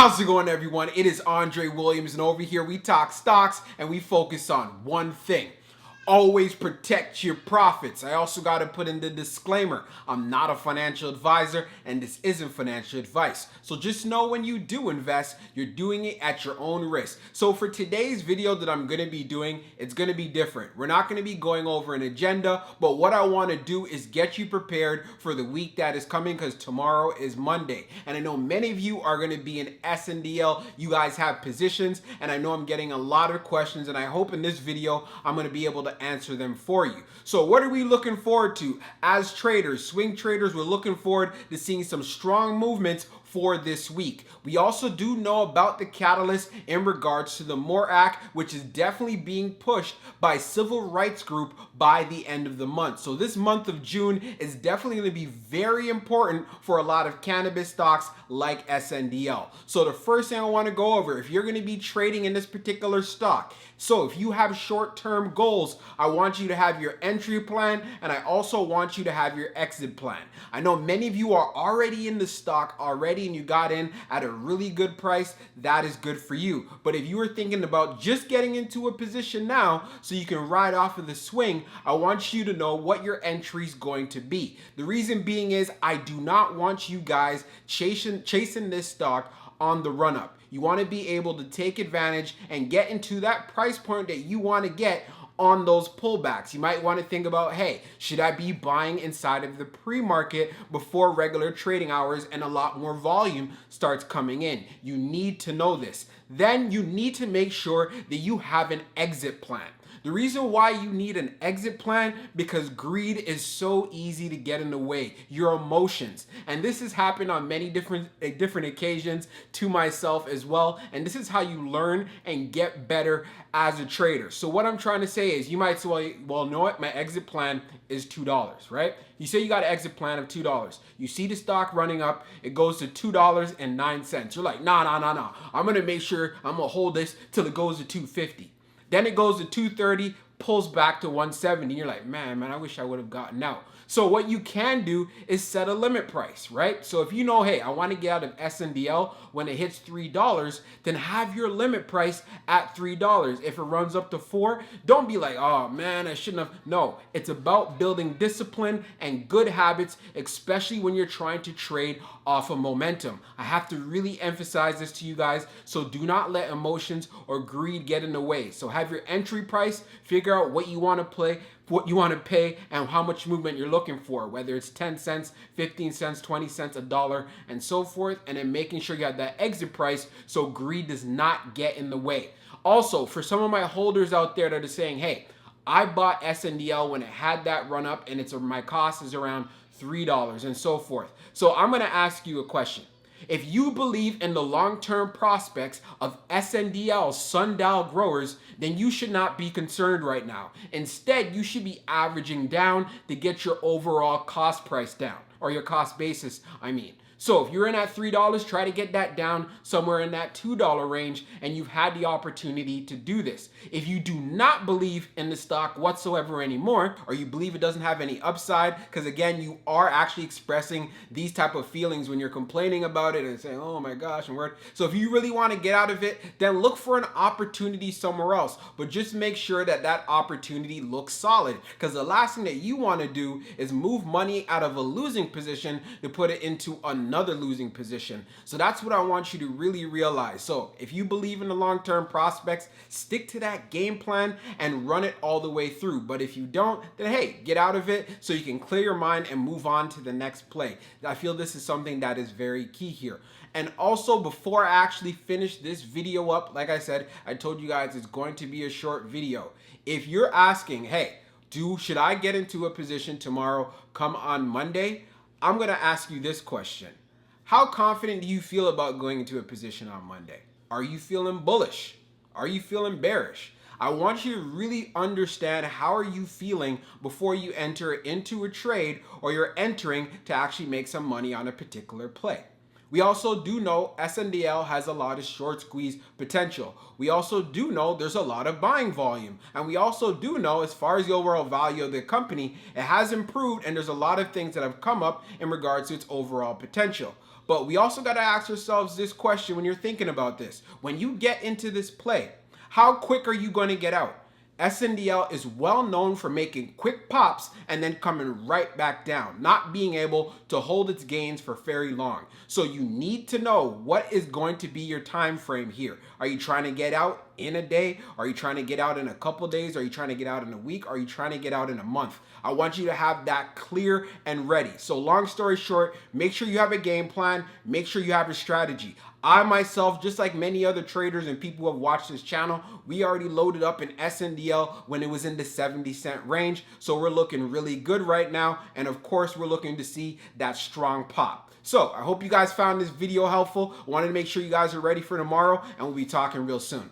How's it going, everyone? It is Andre Williams, and over here we talk stocks and we focus on one thing. Always protect your profits. I also got to put in the disclaimer. I'm not a financial advisor and this isn't financial advice. So just know when you do invest, you're doing it at your own risk. So for today's video that I'm going to be doing, it's going to be different. We're not going to be going over an agenda, but what I want to do is get you prepared for the week that is coming because tomorrow is Monday. And I know many of you are going to be in SNDL. You guys have positions and I know I'm getting a lot of questions and I hope in this video I'm going to be able to answer them for you. So what are we looking forward to as traders, swing traders? We're looking forward to seeing some strong movements for this week. We also do know about the catalyst in regards to the MORE Act, which is definitely being pushed by civil rights group by the end of the month. So this month of June is definitely going to be very important for a lot of cannabis stocks like SNDL. So the first thing I want to go over, if you're going to be trading in this particular stock, so if you have short-term goals, I want you to have your entry plan and I also want you to have your exit plan. I know many of you are already in the stock already and you got in at a really good price. That is good for you. But if you were thinking about just getting into a position now so you can ride off of the swing, I want you to know what your entry is going to be. The reason being is I do not want you guys chasing this stock on the run up. You want to be able to take advantage and get into that price point that you want to get on those pullbacks. You might want to think about, hey, should I be buying inside of the pre-market before regular trading hours and a lot more volume starts coming in? You need to know this. Then you need to make sure that you have an exit plan. The reason why you need an exit plan, because greed is so easy to get in the way, your emotions. And this has happened on many different occasions to myself as well. And this is how you learn and get better as a trader. So what I'm trying to say is you might say, well, know what? My exit plan is $2, right? You say you got an exit plan of $2. You see the stock running up, it goes to $2.09. You're like, nah. I'm going to make sure I'm going to hold this till it goes to $2.50. Then it goes to 230, pulls back to 170. You're like, man, I wish I would have gotten out. So what you can do is set a limit price, right? So if you know, hey, I want to get out of SNDL when it hits $3, then have your limit price at $3. If it runs up to $4, don't be like, oh man, I shouldn't have. No, it's about building discipline and good habits, especially when you're trying to trade off of momentum. I have to really emphasize this to you guys. So do not let emotions or greed get in the way. So have your entry price, figure out what you want to play, what you want to pay, and how much movement you're looking for, whether it's 10 cents, 15 cents, 20 cents, $1, and so forth, and then making sure you have that exit price so greed does not get in the way. Also, for some of my holders out there that are saying, hey, I bought SNDL when it had that run up and my cost is around $3 and so forth. So I'm going to ask you a question. If you believe in the long-term prospects of SNDL Sundial growers, then you should not be concerned right now. Instead, you should be averaging down to get your overall cost price down, or your cost basis, I mean. So if you're in at $3, try to get that down somewhere in that $2 range, and you've had the opportunity to do this. If you do not believe in the stock whatsoever anymore, or you believe it doesn't have any upside, because again, you are actually expressing these type of feelings when you're complaining about it and saying, oh my gosh, I'm worried. So if you really want to get out of it, then look for an opportunity somewhere else, but just make sure that that opportunity looks solid, because the last thing that you want to do is move money out of a losing position to put it into another losing position. So that's what I want you to really realize. So if you believe in the long-term prospects, stick to that game plan and run it all the way through. But if you don't, then hey, get out of it so you can clear your mind and move on to the next play. I feel this is something that is very key here. And also, before I actually finish this video up, like I said, I told you guys it's going to be a short video. If you're asking, hey, should I get into a position tomorrow come on Monday? I'm going to ask you this question. How confident do you feel about going into a position on Monday? Are you feeling bullish? Are you feeling bearish? I want you to really understand how are you feeling before you enter into a trade or you're entering to actually make some money on a particular play. We also do know SNDL has a lot of short squeeze potential. We also do know there's a lot of buying volume. And we also do know, as far as the overall value of the company, it has improved and there's a lot of things that have come up in regards to its overall potential. But we also got to ask ourselves this question when you're thinking about this. When you get into this play, how quick are you going to get out? SNDL is well known for making quick pops and then coming right back down, not being able to hold its gains for very long. So you need to know what is going to be your time frame here. Are you trying to get out in a day? Are you trying to get out in a couple days? Are you trying to get out in a week? Are you trying to get out in a month? I want you to have that clear and ready. So long story short, make sure you have a game plan. Make sure you have a strategy. I myself, just like many other traders and people who have watched this channel, we already loaded up an SNDL when it was in the 70-cent range. So we're looking really good right now. And of course, we're looking to see that strong pop. So I hope you guys found this video helpful. I wanted to make sure you guys are ready for tomorrow, and we'll be talking real soon.